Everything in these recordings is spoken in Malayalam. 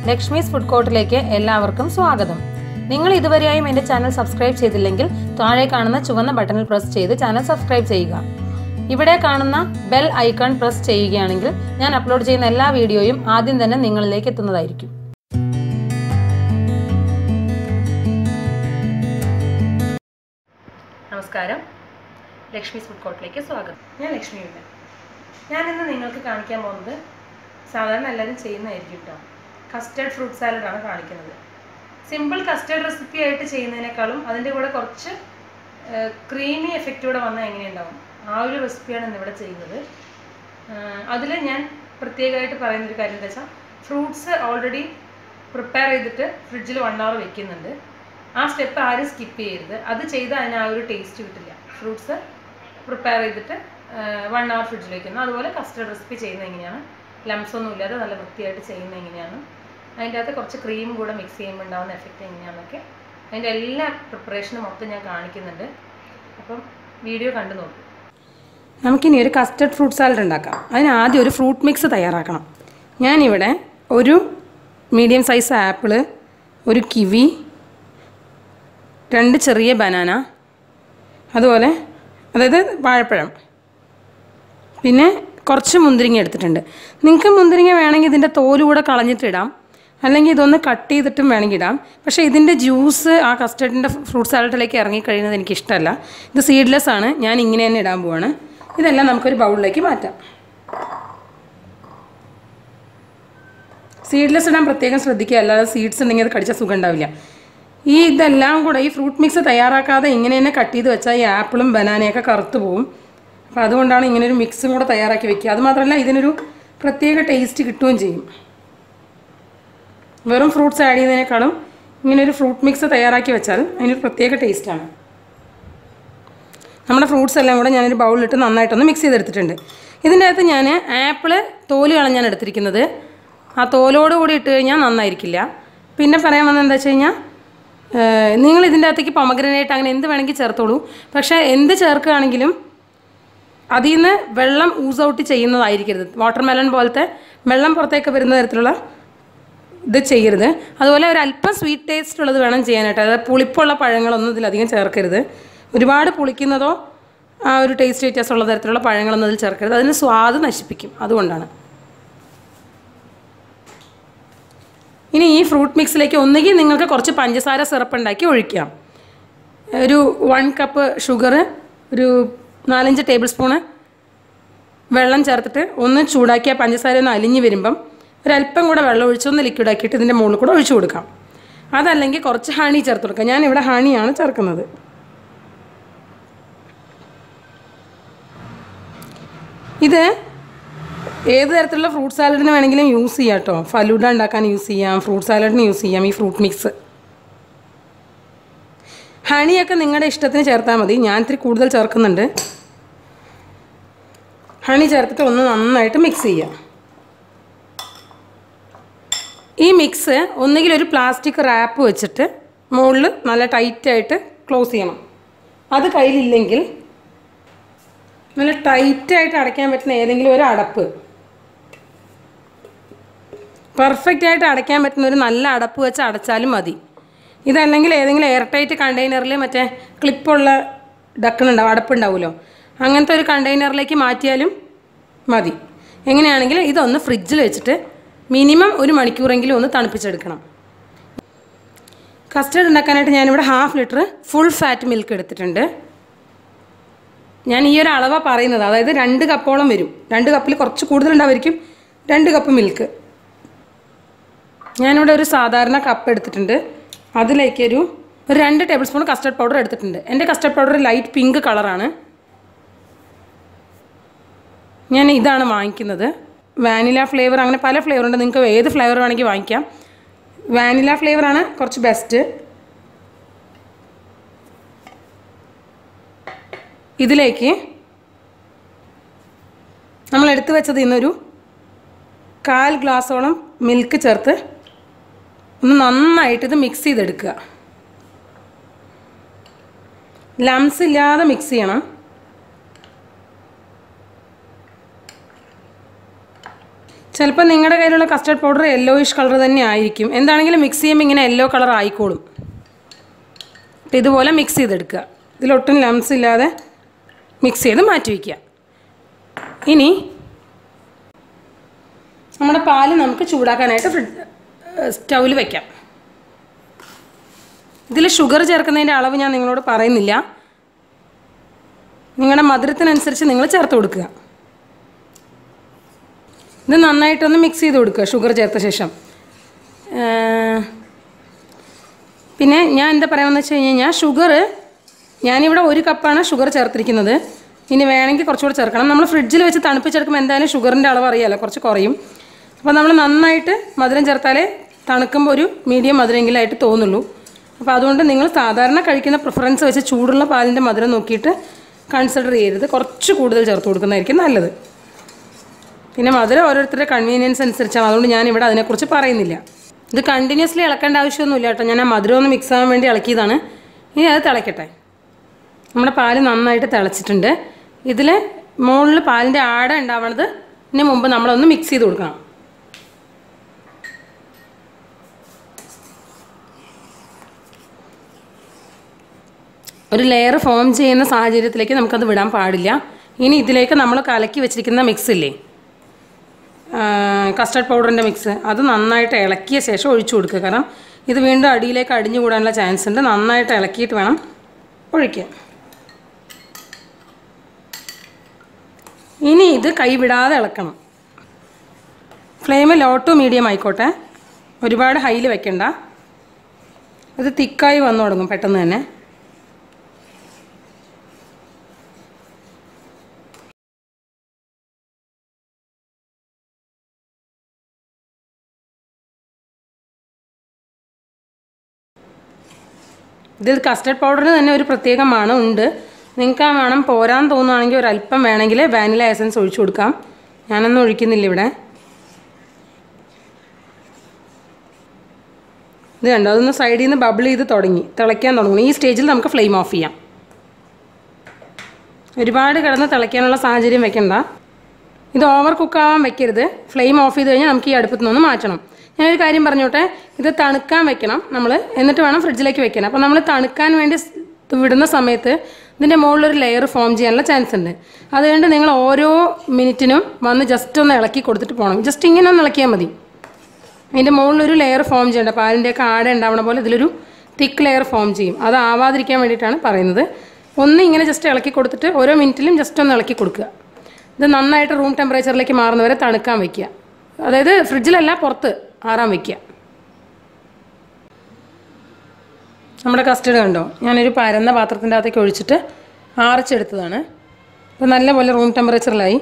ലക്ഷ്മീസ് ഫുഡ് കോർട്ടിലേക്ക് എല്ലാവർക്കും സ്വാഗതം. നിങ്ങൾ ഇതുവരെയായും എൻ്റെ ചാനൽ സബ്സ്ക്രൈബ് ചെയ്തില്ലെങ്കിൽ താഴെ കാണുന്ന ചുവന്ന ബട്ടണിൽ പ്രസ് ചെയ്ത് ചാനൽ സബ്സ്ക്രൈബ് ചെയ്യുക. ഇവിടെ കാണുന്ന ബെൽ ഐക്കൺ പ്രസ് ചെയ്യുകയാണെങ്കിൽ ഞാൻ അപ്ലോഡ് ചെയ്യുന്ന എല്ലാ വീഡിയോയും ആദ്യം തന്നെ നിങ്ങളിലേക്ക് എത്തുന്നതായിരിക്കും. നമസ്കാരം, ലക്ഷ്മീസ് ഫുഡ് കോർട്ടിലേക്ക് സ്വാഗതം. ഞാൻ ലക്ഷ്മി വിമൽ. ഞാനിന്ന് നിങ്ങൾക്ക് കാണിക്കാൻ പോകുന്നത് സാധാരണ എല്ലാവരും ചെയ്യുന്നതായിരിക്കും കേട്ടോ, കസ്റ്റർഡ് ഫ്രൂട്ട് സാലഡാണ് കാണിക്കുന്നത്. സിമ്പിൾ കസ്റ്റർഡ് റെസിപ്പി ആയിട്ട് ചെയ്യുന്നതിനേക്കാളും അതിൻ്റെ കൂടെ കുറച്ച് ക്രീമി എഫക്റ്റൂടെ വന്നാൽ എങ്ങനെയുണ്ടാവും, ആ ഒരു റെസിപ്പിയാണ് ഇന്നിവിടെ ചെയ്യുന്നത്. അതിൽ ഞാൻ പ്രത്യേകമായിട്ട് പറയുന്നൊരു കാര്യം എന്താ വെച്ചാൽ, ഫ്രൂട്ട്സ് ഓൾറെഡി പ്രിപ്പയർ ചെയ്തിട്ട് ഫ്രിഡ്ജിൽ 1 hour വെക്കുന്നുണ്ട്. ആ സ്റ്റെപ്പ് ആരും സ്കിപ്പ് ചെയ്യരുത്. അത് ചെയ്താൽ അതിന് ആ ഒരു ടേസ്റ്റ് കിട്ടില്ല. ഫ്രൂട്ട്സ് പ്രിപ്പയർ ചെയ്തിട്ട് 1 hour ഫ്രിഡ്ജിൽ വയ്ക്കുന്നു. അതുപോലെ കസ്റ്റർഡ് റെസിപ്പി ചെയ്യുന്നത് എങ്ങനെയാണ്, ലംസ് ഒന്നും ഇല്ലാതെ നല്ല വൃത്തിയായിട്ട് ചെയ്യുന്നത് എങ്ങനെയാണ്, അതിൻ്റെ അകത്ത് കുറച്ച് ക്രീം കൂടെ മിക്സ് ചെയ്യുമ്പോൾ ഉണ്ടാകുന്ന എഫക്റ്റ് എങ്ങനെയാണെന്നൊക്കെ അതിൻ്റെ എല്ലാ പ്രിപ്പറേഷനും മൊത്തം ഞാൻ കാണിക്കുന്നുണ്ട്. അപ്പം വീഡിയോ കണ്ടു നോക്കും. നമുക്കിനി ഒരു കസ്റ്റർഡ് ഫ്രൂട്ട് സാലഡ് ഉണ്ടാക്കാം. അതിന് ആദ്യം ഒരു ഫ്രൂട്ട് മിക്സ് തയ്യാറാക്കണം. ഞാനിവിടെ ഒരു മീഡിയം സൈസ് ആപ്പിള്, ഒരു കിവി, 2 ചെറിയ ബനാന, അതുപോലെ അതായത് വാഴപ്പഴം, പിന്നെ കുറച്ച് മുന്തിരിങ്ങ എടുത്തിട്ടുണ്ട്. നിങ്ങൾക്ക് മുന്തിരിങ്ങ വേണമെങ്കിൽ ഇതിൻ്റെ തോല് കൂടെ കളഞ്ഞിട്ടിടാം, അല്ലെങ്കിൽ ഇതൊന്ന് കട്ട് ചെയ്തിട്ടും വേണമെങ്കിൽ ഇടാം. പക്ഷേ ഇതിൻ്റെ ജ്യൂസ് ആ കസ്റ്റർഡിൻ്റെ ഫ്രൂട്ട് സാലഡിലേക്ക് ഇറങ്ങിക്കഴിയുന്നത് എനിക്കിഷ്ടമല്ല. ഇത് സീഡ്ലെസ് ആണ്, ഞാൻ ഇങ്ങനെ തന്നെ ഇടാൻ പോവാണ്. ഇതെല്ലാം നമുക്കൊരു ബൗളിലേക്ക് മാറ്റാം. സീഡ്ലെസ് ഇടാൻ പ്രത്യേകം ശ്രദ്ധിക്കുക, അല്ലാതെ സീഡ്സ് ഉണ്ടെങ്കിൽ അത് കടിച്ചാൽ സുഖം ഉണ്ടാവില്ല. ഇതെല്ലാം കൂടെ ഈ ഫ്രൂട്ട് മിക്സ് തയ്യാറാക്കാതെ ഇങ്ങനെ തന്നെ കട്ട് ചെയ്ത് വെച്ചാൽ ഈ ആപ്പിളും ബനാനയൊക്കെ കറുത്ത് പോവും. അപ്പോൾ അതുകൊണ്ടാണ് ഇങ്ങനൊരു മിക്സും കൂടെ തയ്യാറാക്കി വെക്കുക. അതുമാത്രമല്ല ഇതിനൊരു പ്രത്യേക ടേസ്റ്റ് കിട്ടുകയും ചെയ്യും. വെറും ഫ്രൂട്ട്സ് ആഡ് ചെയ്യുന്നതിനേക്കാളും ഇങ്ങനൊരു ഫ്രൂട്ട് മിക്സ് തയ്യാറാക്കി വെച്ചാൽ അതിനൊരു പ്രത്യേക ടേസ്റ്റാണ്. നമ്മുടെ ഫ്രൂട്ട്സ് എല്ലാം കൂടെ ഞാനൊരു ബൗളിലിട്ട് നന്നായിട്ടൊന്ന് മിക്സ് ചെയ്തെടുത്തിട്ടുണ്ട്. ഇതിൻ്റെ അകത്ത് ഞാൻ ആപ്പിള് തോല് കളഞ്ഞാണ് എടുത്തിരിക്കുന്നത്. ആ തോലോട് കൂടി ഇട്ട് കഴിഞ്ഞാൽ നന്നായിരിക്കില്ല. പിന്നെ പറയാൻ വന്നത് എന്താ വെച്ച് കഴിഞ്ഞാൽ, നിങ്ങൾ ഇതിൻ്റെ അകത്തേക്ക് പൊമഗ്രനേറ്റ് അങ്ങനെ എന്ത് വേണമെങ്കിൽ ചേർത്തോളൂ. പക്ഷേ എന്ത് ചേർക്കുകയാണെങ്കിലും അതിൽ നിന്ന് വെള്ളം ഊസ് ഔട്ട് ചെയ്യുന്നതായിരിക്കരുത്. വാട്ടർ മെലൺ പോലത്തെ വെള്ളം പുറത്തേക്ക് വരുന്ന തരത്തിലുള്ള ഇത് ചെയ്യരുത്. അതുപോലെ ഒരല്പം സ്വീറ്റ് ടേസ്റ്റ് ഉള്ളത് വേണം ചെയ്യാനായിട്ട്. അതായത് പുളിപ്പുള്ള പഴങ്ങളൊന്നും ഇതിലധികം ചേർക്കരുത്. ഒരുപാട് പുളിക്കുന്നതോ ആ ഒരു ടേസ്റ്റ് വ്യത്യാസമുള്ള തരത്തിലുള്ള പഴങ്ങളൊന്നും അതിൽ ചേർക്കരുത്. അതിന് സ്വാദ് നശിപ്പിക്കും. അതുകൊണ്ടാണ്. ഇനി ഈ ഫ്രൂട്ട് മിക്സിലേക്ക് ഒന്നുകിൽ നിങ്ങൾക്ക് കുറച്ച് പഞ്ചസാര സിറപ്പ് ഉണ്ടാക്കി ഒഴിക്കാം. ഒരു 1 കപ്പ് ഷുഗർ, ഒരു 4-5 ടേബിൾ സ്പൂണ് വെള്ളം ചേർത്തിട്ട് ഒന്ന് ചൂടാക്കിയ പഞ്ചസാര ഒന്ന് അലിഞ്ഞ് വരുമ്പം ഒരല്പം കൂടെ വെള്ളം ഒഴിച്ചൊന്ന് ലിക്വിഡാക്കിയിട്ട് ഇതിൻ്റെ മുകളിൽ കൂടെ ഒഴിച്ചു കൊടുക്കാം. അതല്ലെങ്കിൽ കുറച്ച് ഹണി ചേർത്ത് കൊടുക്കാം. ഞാനിവിടെ ഹണിയാണ് ചേർക്കുന്നത്. ഇത് ഏത് തരത്തിലുള്ള ഫ്രൂട്ട് സാലഡിന് വേണമെങ്കിലും യൂസ് ചെയ്യാം കേട്ടോ. ഫലൂഡ ഉണ്ടാക്കാൻ യൂസ് ചെയ്യാം, ഫ്രൂട്ട് സാലഡിന് യൂസ് ചെയ്യാം ഈ ഫ്രൂട്ട് മിക്സ്. ഹണിയൊക്കെ നിങ്ങളുടെ ഇഷ്ടത്തിന് ചേർത്താൽ മതി. ഞാൻ ഇത്തിരി കൂടുതൽ ചേർക്കുന്നുണ്ട്. ഹണി ചേർത്തിട്ട് ഒന്ന് നന്നായിട്ട് മിക്സ് ചെയ്യാം. ഈ മിക്സ് ഒന്നുകിൽ ഒരു പ്ലാസ്റ്റിക് റാപ്പ് വെച്ചിട്ട് മുകളിൽ നല്ല ടൈറ്റായിട്ട് ക്ലോസ് ചെയ്യണം. അത് കയ്യിലില്ലെങ്കിൽ നല്ല ടൈറ്റായിട്ട് അടയ്ക്കാൻ പറ്റുന്ന ഏതെങ്കിലും ഒരു അടപ്പ്, പെർഫെക്റ്റായിട്ട് അടയ്ക്കാൻ പറ്റുന്ന ഒരു നല്ല അടപ്പ് വെച്ച് അടച്ചാലും മതി. ഇതല്ലെങ്കിൽ ഏതെങ്കിലും എയർ ടൈറ്റ് കണ്ടെയ്നറിൽ മറ്റേ ക്ലിപ്പുള്ള അടപ്പുണ്ടാവുമല്ലോ, അങ്ങനത്തെ ഒരു കണ്ടെയ്നറിലേക്ക് മാറ്റിയാലും മതി. എങ്ങനെയാണെങ്കിലും ഇതൊന്ന് ഫ്രിഡ്ജിൽ വെച്ചിട്ട് മിനിമം 1 മണിക്കൂറെങ്കിലും ഒന്ന് തണുപ്പിച്ചെടുക്കണം. കസ്റ്റർഡ് ഉണ്ടാക്കാനായിട്ട് ഞാനിവിടെ 1/2 ലിറ്റർ ഫുൾ ഫാറ്റ് മിൽക്ക് എടുത്തിട്ടുണ്ട്. ഞാൻ ഈ ഒരു അളവാണ് പറയുന്നത്. അതായത് 2 കപ്പോളം വരും. 2 കപ്പിൽ കുറച്ച് കൂടുതലുണ്ടാവുമായിരിക്കും. 2 കപ്പ് മിൽക്ക്. ഞാനിവിടെ ഒരു സാധാരണ കപ്പ് എടുത്തിട്ടുണ്ട്. അതിലേക്ക് ഒരു 2 ടേബിൾ സ്പൂൺ കസ്റ്റർഡ് പൗഡർ എടുത്തിട്ടുണ്ട്. എൻ്റെ കസ്റ്റർഡ് പൗഡർ ലൈറ്റ് പിങ്ക് കളറാണ്. ഞാൻ ഇതാണ് വാങ്ങിക്കുന്നത്. വാനില ഫ്ലേവർ, അങ്ങനെ പല ഫ്ലേവറുണ്ട്. നിങ്ങൾക്ക് ഏത് ഫ്ലേവർ വേണമെങ്കിൽ വാങ്ങിക്കാം. വാനില ഫ്ലേവറാണ് കുറച്ച് ബെസ്റ്റ്. ഇതിലേക്ക് നമ്മൾ എടുത്തു വെച്ചത് ഇന്നൊരു 1/4 ഗ്ലാസോളം മിൽക്ക് ചേർത്ത് ഒന്ന് നന്നായിട്ട് ഇത് മിക്സ് ചെയ്തെടുക്കുക. ലംസ് ഇല്ലാതെ മിക്സ് ചെയ്യണം. ചിലപ്പോൾ നിങ്ങളുടെ കയ്യിലുള്ള കസ്റ്റർഡ് പൗഡർ യെല്ലോയിഷ് കളർ തന്നെ ആയിരിക്കും. എന്താണെങ്കിലും മിക്സ് ചെയ്യുമ്പോൾ ഇങ്ങനെ യെല്ലോ കളർ ആയിക്കോളും. അപ്പോൾ ഇതുപോലെ മിക്സ് ചെയ്തെടുക്കുക. ഇതിലൊട്ടും ലംസ് ഇല്ലാതെ മിക്സ് ചെയ്ത് മാറ്റി വയ്ക്കുക. ഇനി നമ്മുടെ പാല് നമുക്ക് ചൂടാക്കാനായിട്ട് സ്റ്റൗവിൽ വയ്ക്കാം. ഇതിൽ ഷുഗർ ചേർക്കുന്നതിൻ്റെ അളവ് ഞാൻ നിങ്ങളോട് പറയുന്നില്ല. നിങ്ങളുടെ മധുരത്തിനനുസരിച്ച് നിങ്ങൾ ചേർത്ത് കൊടുക്കുക. ഇത് നന്നായിട്ടൊന്ന് മിക്സ് ചെയ്ത് കൊടുക്കുക ഷുഗർ ചേർത്ത ശേഷം. പിന്നെ ഞാൻ എന്താ പറയുകയെന്ന് വെച്ച് കഴിഞ്ഞാൽ ഷുഗർ ഞാനിവിടെ 1 കപ്പാണ് ഷുഗർ ചേർത്തിരിക്കുന്നത്. ഇനി വേണമെങ്കിൽ കുറച്ചുകൂടെ ചേർക്കണം. നമ്മൾ ഫ്രിഡ്ജിൽ വെച്ച് തണുപ്പിച്ചെടുക്കുമ്പോൾ എന്തായാലും ഷുഗറിൻ്റെ അളവ് അറിയാമല്ലോ, കുറച്ച് കുറയും. അപ്പോൾ നമ്മൾ നന്നായിട്ട് മധുരം ചേർത്താലേ തണുക്കുമ്പോൾ ഒരു മീഡിയം മധുരമെങ്കിലും ആയിട്ട് തോന്നുള്ളൂ. അപ്പോൾ അതുകൊണ്ട് നിങ്ങൾ സാധാരണ കഴിക്കുന്ന പ്രിഫറൻസ് വെച്ച് ചൂടുള്ള പാലിൻ്റെ മധുരം നോക്കിയിട്ട് കൺസിഡർ ചെയ്യരുത്. കുറച്ച് കൂടുതൽ ചേർത്ത് കൊടുക്കുന്നതായിരിക്കും നല്ലത്. പിന്നെ മധുരം ഓരോരുത്തരുടെ കൺവീനിയൻസ് അനുസരിച്ചാണ്. അതുകൊണ്ട് ഞാനിവിടെ അതിനെക്കുറിച്ച് പറയുന്നില്ല. ഇത് കണ്ടിന്യൂസ്ലി ഇളക്കേണ്ട ആവശ്യമൊന്നുമില്ല കേട്ടോ. ഞാൻ ആ മധുരം ഒന്ന് മിക്സ് ആവാൻ വേണ്ടി ഇളക്കിയതാണ്. ഇനി അത് തിളയ്ക്കട്ടെ. നമ്മുടെ പാല് നന്നായിട്ട് തിളച്ചിട്ടുണ്ട്. ഇതിൽ മുകളിൽ പാലിൻ്റെ ആട ഉണ്ടാവണത് ഇതിന് മുമ്പ് നമ്മളൊന്ന് മിക്സ് ചെയ്ത് കൊടുക്കണം. ഒരു ലെയർ ഫോം ചെയ്യുന്ന സാഹചര്യത്തിലേക്ക് നമുക്കത് വിടാൻ പാടില്ല. ഇനി ഇതിലേക്ക് നമ്മൾ കലക്കി വെച്ചിരിക്കുന്ന മിക്സ് ഇല്ലേ, കസ്റ്റർഡ് പൗഡറിൻ്റെ മിക്സ്, അത് നന്നായിട്ട് ഇളക്കിയ ശേഷം ഒഴിച്ചു കൊടുക്കുക. കാരണം ഇത് വീണ്ടും അടിയിലേക്ക് അടിഞ്ഞു കൂടാനുള്ള ചാൻസ് ഉണ്ട്. നന്നായിട്ട് ഇളക്കിയിട്ട് വേണം ഒഴിക്കാൻ. ഇനി ഇത് കൈവിടാതെ ഇളക്കണം. ഫ്ലെയിം ലോ ടു മീഡിയം ആയിക്കോട്ടെ, ഒരുപാട് ഹൈയിൽ വെക്കണ്ട. ഇത് തിക്കായി വന്നു തുടങ്ങും പെട്ടെന്ന് തന്നെ. ഇത് കസ്റ്റർഡ് പൗഡറിന് തന്നെ ഒരു പ്രത്യേക മണം ഉണ്ട്. നിങ്ങൾക്ക് ആ മണം പോരാൻ തോന്നുകയാണെങ്കിൽ ഒരല്പം വേണമെങ്കിൽ വാനില എസൻസ് ഒഴിച്ചു കൊടുക്കാം. ഞാനൊന്നും ഒഴിക്കുന്നില്ല ഇവിടെ. ഇത് കണ്ടോ, അതൊന്ന് സൈഡിൽ നിന്ന് ബബിൾ ചെയ്ത് തിളയ്ക്കാൻ തുടങ്ങും. ഈ സ്റ്റേജിൽ നമുക്ക് ഫ്ലെയിം ഓഫ് ചെയ്യാം. ഒരുപാട് കിടന്ന് തിളയ്ക്കാനുള്ള സാഹചര്യം വെക്കണ്ട. ഇത് ഓവർ കുക്കാവാൻ വെക്കരുത്. ഫ്ലെയിം ഓഫ് ചെയ്ത് കഴിഞ്ഞാൽ നമുക്ക് ഈ അടുപ്പത്തു നിന്ന് മാറ്റണം. ഞാനൊരു കാര്യം പറഞ്ഞോട്ടെ, ഇത് തണുക്കാൻ വെക്കണം നമ്മൾ, എന്നിട്ട് വേണം ഫ്രിഡ്ജിലേക്ക് വെക്കണം. അപ്പോൾ നമ്മൾ തണുക്കാൻ വേണ്ടി വിടുന്ന സമയത്ത് ഇതിൻ്റെ മുകളിലൊരു ലെയർ ഫോം ചെയ്യാനുള്ള ചാൻസ് ഉണ്ട്. അതുകൊണ്ട് നിങ്ങൾ ഓരോ മിനിറ്റിനും വന്ന് ജസ്റ്റ് ഒന്ന് ഇളക്കി കൊടുത്തിട്ട് പോകണം. ജസ്റ്റ് ഇങ്ങനെ ഒന്ന് ഇളക്കിയാൽ മതി. അതിൻ്റെ മുകളിലൊരു ലെയർ ഫോം ചെയ്യേണ്ട, പാലിൻ്റെയൊക്കെ ആട ഉണ്ടാവണ പോലെ ഇതിലൊരു തിക്ക് ലെയർ ഫോം ചെയ്യും. അത് ആവാതിരിക്കാൻ വേണ്ടിയിട്ടാണ് പറയുന്നത്. ഒന്ന് ഇങ്ങനെ ജസ്റ്റ് ഇളക്കി കൊടുത്തിട്ട് ഓരോ മിനിറ്റിലും ജസ്റ്റ് ഒന്ന് ഇളക്കി കൊടുക്കുക. ഇത് നന്നായിട്ട് റൂം ടെമ്പറേച്ചറിലേക്ക് മാറുന്നവരെ തണുക്കാൻ വയ്ക്കുക. അതായത് ഫ്രിഡ്ജിലല്ല, പുറത്ത് ആറാൻ വയ്ക്കുക. നമ്മുടെ കസ്റ്റർഡ് കണ്ടോ, ഞാനൊരു പരന്ന പാത്രത്തിൻ്റെ അകത്തേക്ക് ഒഴിച്ചിട്ട് ആറിച്ചെടുത്തതാണ്. അപ്പോൾ നല്ലപോലെ റൂം ടെമ്പറേച്ചറിലായി.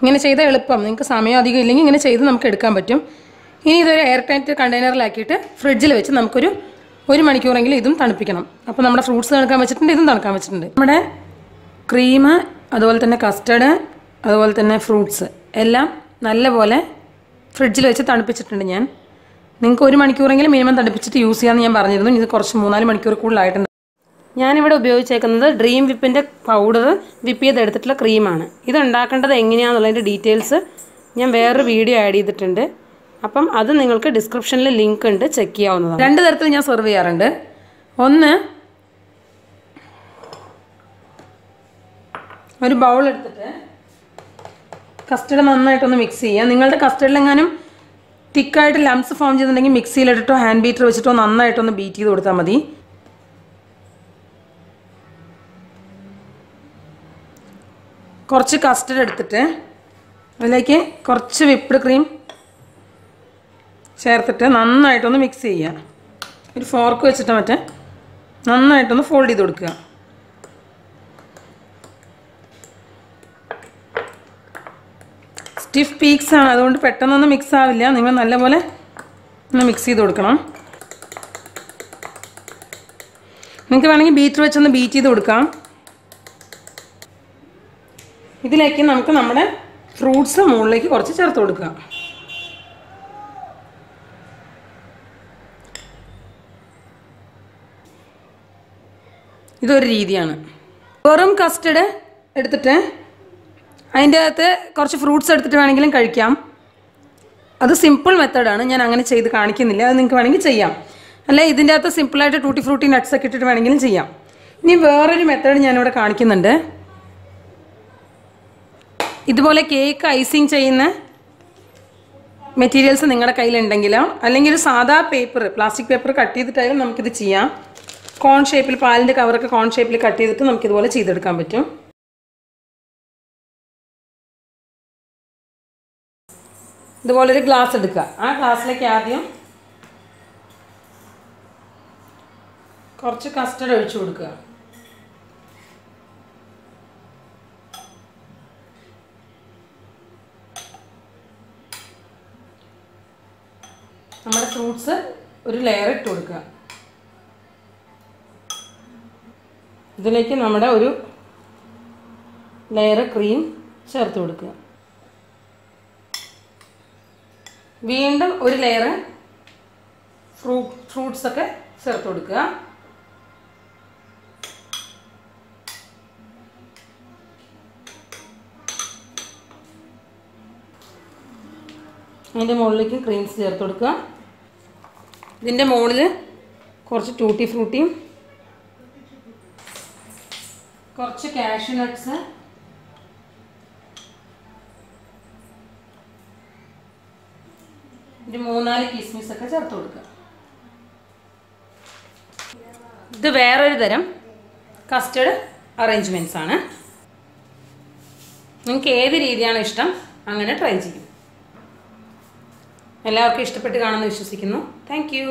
ഇങ്ങനെ ചെയ്താൽ എളുപ്പം. നിങ്ങൾക്ക് സമയം അധികം ഇല്ലെങ്കിൽ ഇങ്ങനെ ചെയ്ത് നമുക്ക് എടുക്കാൻ പറ്റും. ഇനി ഇതൊരു എയർ ടൈറ്റ് കണ്ടെയ്നറിലാക്കിയിട്ട് ഫ്രിഡ്ജിൽ വെച്ച് നമുക്കൊരു 1 മണിക്കൂറെങ്കിലും ഇതും തണുപ്പിക്കണം. അപ്പോൾ നമ്മുടെ ഫ്രൂട്ട്സ് തണുക്കാൻ വെച്ചിട്ടുണ്ട്, ഇതും തണുക്കാൻ വെച്ചിട്ടുണ്ട്. നമ്മുടെ ക്രീം, അതുപോലെ തന്നെ കസ്റ്റർഡ്, അതുപോലെ തന്നെ ഫ്രൂട്ട്സ് എല്ലാം നല്ലപോലെ ഫ്രിഡ്ജിൽ വെച്ച് തണുപ്പിച്ചിട്ടുണ്ട് ഞാൻ. നിങ്ങൾക്ക് 1 മണിക്കൂറെങ്കിലും മിനിമം തണുപ്പിച്ചിട്ട് യൂസ് ചെയ്യാമെന്ന് ഞാൻ പറഞ്ഞിരുന്നു. ഇത് കുറച്ച് 3-4 മണിക്കൂർ കൂടുതലായിട്ടുണ്ട്. ഞാനിവിടെ ഉപയോഗിച്ചേക്കുന്നത് ഡ്രീം വിപ്പിൻ്റെ പൗഡർ വിപ്പ് ചെയ്തെടുത്തിട്ടുള്ള ക്രീമാണ്. ഇത് ഉണ്ടാക്കേണ്ടത് എങ്ങനെയാണെന്നുള്ളതിൻ്റെ ഡീറ്റെയിൽസ് ഞാൻ വേറൊരു വീഡിയോ ആഡ് ചെയ്തിട്ടുണ്ട്. അപ്പം അത് നിങ്ങൾക്ക് ഡിസ്ക്രിപ്ഷനിൽ ലിങ്ക് ഉണ്ട്, ചെക്ക് ചെയ്യാവുന്നതാണ്. 2 തരത്തിൽ ഞാൻ സെർവ് ചെയ്യാറുണ്ട്. ഒന്ന്, ഒരു ബൗൾ എടുത്തിട്ട് കസ്റ്റർഡ് നന്നായിട്ടൊന്ന് മിക്സ് ചെയ്യുക. നിങ്ങളുടെ കസ്റ്റർഡിലെങ്ങാനും തിക്കായിട്ട് ലംസ് ഫോം ചെയ്തിട്ടുണ്ടെങ്കിൽ മിക്സിയിലിട്ടോ ഹാൻഡ് ബീറ്റർ വെച്ചിട്ടോ നന്നായിട്ടൊന്ന് ബീറ്റ് ചെയ്ത് കൊടുത്താൽ മതി. കുറച്ച് കസ്റ്റർഡ് എടുത്തിട്ട് അതിലേക്ക് കുറച്ച് വിപ്ഡ് ക്രീം ചേർത്തിട്ട് നന്നായിട്ടൊന്ന് മിക്സ് ചെയ്യുക. ഒരു ഫോർക്ക് വെച്ചിട്ട് നന്നായിട്ടൊന്ന് ഫോൾഡ് ചെയ്ത് കൊടുക്കുക. സ്റ്റിഫ് പീക്സ് ആണ്, അതുകൊണ്ട് പെട്ടെന്നൊന്നും മിക്സ് ആവില്ല. നിങ്ങൾ നല്ലപോലെ ഒന്ന് മിക്സ് ചെയ്ത് കൊടുക്കണം. നിങ്ങൾക്ക് വേണമെങ്കിൽ ബീറ്റർ വെച്ചൊന്ന് ബീറ്റ് ചെയ്ത് കൊടുക്കാം. ഇതിലേക്ക് നമുക്ക് നമ്മുടെ ഫ്രൂട്ട്സ് മുകളിലേക്ക് കുറച്ച് ചേർത്ത് കൊടുക്കാം. ഇതൊരു രീതിയാണ്. വെറും കസ്റ്റർഡ് എടുത്തിട്ട് അതിൻ്റെ അകത്ത് കുറച്ച് ഫ്രൂട്ട്സ് എടുത്തിട്ട് വേണമെങ്കിലും കഴിക്കാം. അത് സിമ്പിൾ മെത്തേഡാണ്, ഞാൻ അങ്ങനെ ചെയ്ത് കാണിക്കുന്നില്ല. അത് നിങ്ങൾക്ക് വേണമെങ്കിൽ ചെയ്യാം. അല്ലെ ഇതിൻ്റെ അകത്ത് സിമ്പിളായിട്ട് ടൂട്ടി ഫ്രൂട്ടി നട്ട്സ് ഒക്കെ ഇട്ടിട്ട് വേണമെങ്കിലും ചെയ്യാം. ഇനി വേറൊരു മെത്തേഡ് ഞാനിവിടെ കാണിക്കുന്നുണ്ട്. ഇതുപോലെ കേക്ക് ഐസിങ് ചെയ്യുന്ന മെറ്റീരിയൽസ് നിങ്ങളുടെ കയ്യിലുണ്ടെങ്കിലോ അല്ലെങ്കിൽ ഒരു സാധാ പേപ്പർ, പ്ലാസ്റ്റിക് പേപ്പർ കട്ട് ചെയ്തിട്ടായാലും നമുക്കിത് ചെയ്യാം. കോൺ ഷേപ്പിൽ, പാലിൻ്റെ കവറൊക്കെ കോൺ ഷേപ്പിൽ കട്ട് ചെയ്തിട്ട് നമുക്കിതുപോലെ ചെയ്തെടുക്കാൻ പറ്റും. ഇതുപോലൊരു ഗ്ലാസ് എടുക്കുക. ആ ഗ്ലാസ്സിലേക്ക് ആദ്യം കുറച്ച് കസ്റ്റർഡ് ഒഴിച്ചു കൊടുക്കുക. നമ്മുടെ ഫ്രൂട്ട്സ് ഒരു ലെയർ ഇട്ട് കൊടുക്കുക. ഇതിലേക്ക് നമ്മുടെ ഒരു ലെയർ ക്രീം ചേർത്ത് കൊടുക്കുക. വീണ്ടും ഒരു ലെയർ ഫ്രൂട്ട്സൊക്കെ ചേർത്ത് കൊടുക്കുക. അതിൻ്റെ മുകളിലേക്ക് ക്രീംസ് ചേർത്ത് കൊടുക്കുക. ഇതിൻ്റെ മുകളിൽ കുറച്ച് ടൂട്ടി ഫ്രൂട്ടിയും കുറച്ച് കാഷ്യൂ നട്ട്സ്, ഒരു 3-4 കിസ്മിസ് ഒക്കെ ചേർത്ത് കൊടുക്കുക. ഇത് വേറൊരു തരം കസ്റ്റർഡ് അറേഞ്ച്മെൻറ്റ്സ് ആണ്. നിങ്ങൾക്ക് ഏത് രീതിയാണ് ഇഷ്ടം അങ്ങനെ ട്രൈ ചെയ്യും. എല്ലാവർക്കും ഇഷ്ടപ്പെട്ട് കാണുമെന്ന് വിശ്വസിക്കുന്നു. Thank you.